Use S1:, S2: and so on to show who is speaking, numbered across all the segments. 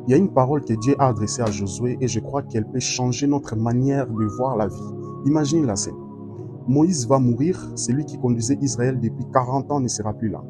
S1: Il y a une parole que Dieu a adressée à Josué et je crois qu'elle peut changer notre manière de voir la vie. Imaginez la scène. Moïse va mourir, celui qui conduisait Israël depuis 40 ans ne sera plus là.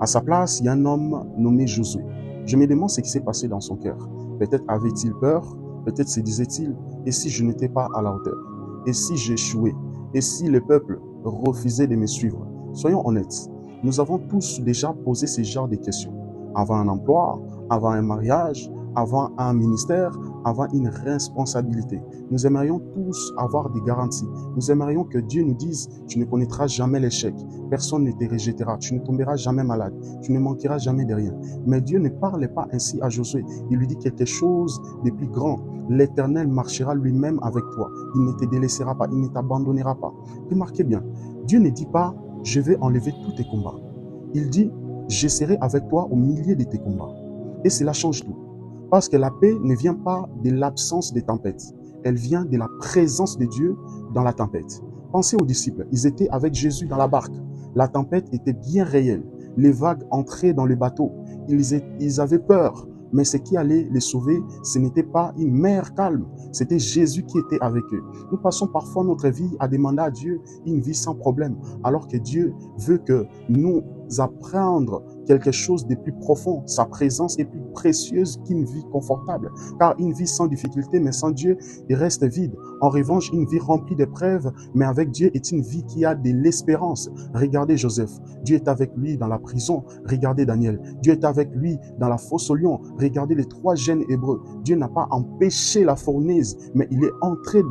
S1: À sa place, il y a un homme nommé Josué. Je me demande ce qui s'est passé dans son cœur. Peut-être avait-il peur, peut-être se disait-il, et si je n'étais pas à la hauteur? Et si j'échouais? Et si le peuple refusait de me suivre? Soyons honnêtes, nous avons tous déjà posé ce genre de questions. Avant un emploi, avant un mariage, avant un ministère, avant une responsabilité. Nous aimerions tous avoir des garanties. Nous aimerions que Dieu nous dise, tu ne connaîtras jamais l'échec. Personne ne te rejettera. Tu ne tomberas jamais malade. Tu ne manqueras jamais de rien. Mais Dieu ne parlait pas ainsi à Josué. Il lui dit quelque chose de plus grand. L'Éternel marchera lui-même avec toi. Il ne te délaissera pas. Il ne t'abandonnera pas. Remarquez bien, Dieu ne dit pas, je vais enlever tous tes combats. Il dit, je serai avec toi au milieu de tes combats. Et cela change tout. Parce que la paix ne vient pas de l'absence des tempêtes. Elle vient de la présence de Dieu dans la tempête. Pensez aux disciples. Ils étaient avec Jésus dans la barque. La tempête était bien réelle. Les vagues entraient dans le bateau. Ils avaient peur. Mais ce qui allait les sauver, ce n'était pas une mer calme. C'était Jésus qui était avec eux. Nous passons parfois notre vie à demander à Dieu une vie sans problème. Alors que Dieu veut que nous apprendre quelque chose de plus profond. Sa présence est plus précieuse qu'une vie confortable. Car une vie sans difficulté, mais sans Dieu, il reste vide. En revanche, une vie remplie d'épreuves, mais avec Dieu, est une vie qui a de l'espérance. Regardez Joseph. Dieu est avec lui dans la prison. Regardez Daniel. Dieu est avec lui dans la fosse au lion. Regardez les 3 jeunes hébreux. Dieu n'a pas empêché la fournaise, mais il est entré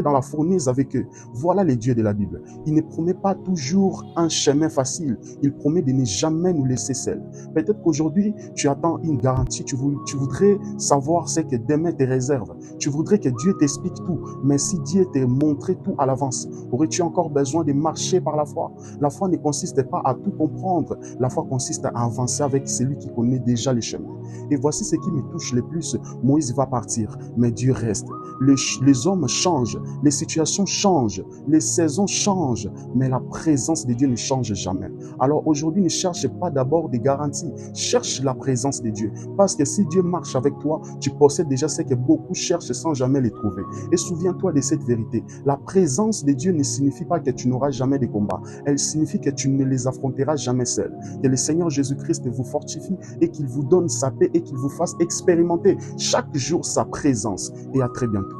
S1: dans la fournaise avec eux. Voilà les dieux de la Bible. Il ne promet pas toujours un chemin facile. Il promet de ne jamais nous laisser seuls. Peut-être qu'aujourd'hui, tu attends une garantie. Tu voudrais savoir ce que demain te réserve. Tu voudrais que Dieu t'explique tout. Mais si Dieu t'a montré tout à l'avance, aurais-tu encore besoin de marcher par la foi? La foi ne consiste pas à tout comprendre. La foi consiste à avancer avec celui qui connaît déjà les chemins. Et voici ce qui me touche le plus. Moïse va partir, mais Dieu reste. Les hommes changent, les situations changent, les saisons changent, mais la présence de Dieu ne change jamais. Alors aujourd'hui, ne cherche pas d'abord des garanties, cherche la présence de Dieu. Parce que si Dieu marche avec toi, tu possèdes déjà ce que beaucoup cherchent sans jamais les trouver. Et souviens-toi de cette vérité. La présence de Dieu ne signifie pas que tu n'auras jamais de combats. Elle signifie que tu ne les affronteras jamais seul. Que le Seigneur Jésus-Christ vous fortifie et qu'il vous donne sa paix et qu'il vous fasse expérimenter chaque jour sa présence. Et à très bientôt.